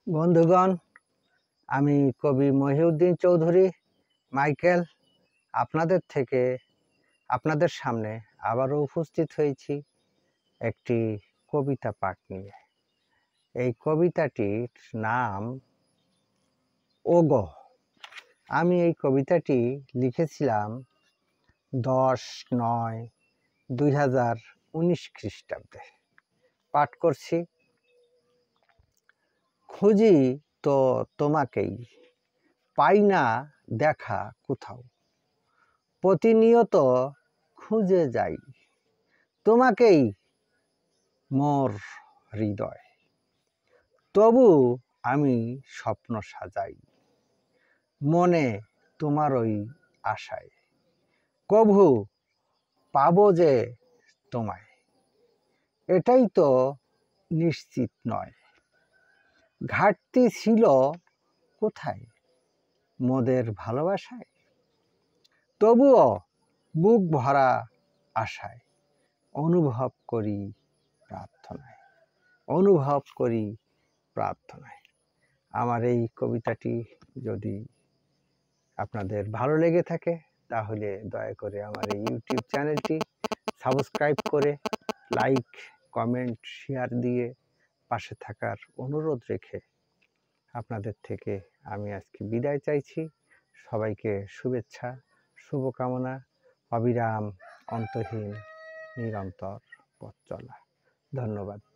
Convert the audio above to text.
বন্ধুগণ, আমি কবি মহিউদ্দিন চৌধুরী মাইকেল আপনাদের সামনে আবারও উপস্থিত হয়েছি একটি কবিতা পাঠ নিয়ে। এই কবিতাটির নাম ওগো। আমি এই কবিতাটি লিখেছিলাম 10/9/2019 খ্রিস্টাব্দে। পাঠ করছি। খুঁজি তো তোমাকেই, পাই না দেখা কোথাও, প্রতিনিয়ত খুঁজে যাই তোমাকেই মোর হৃদয়। তবু আমি স্বপ্ন সাজাই মনে তোমারই আশায়, কভু পাবো যে তোমায়, এটাই তো নিশ্চিত নয়। ঘাটতি ছিল কোথায় মোদের ভালোবাসায়, তবুও বুক ভরা আশায় অনুভব করি প্রার্থনায়। আমার এই কবিতাটি যদি আপনাদের ভালো লেগে থাকে তাহলে দয়া করে আমার এই ইউটিউব চ্যানেলটি সাবস্ক্রাইব করে লাইক, কমেন্ট, শেয়ার দিয়ে পাশে থাকার অনুরোধ রেখে আপনাদের থেকে আমি আজকে বিদায় চাইছি। সবাইকে শুভেচ্ছা, শুভকামনা, অবিরাম অন্তহীন নিরন্তর পথ চলা। ধন্যবাদ।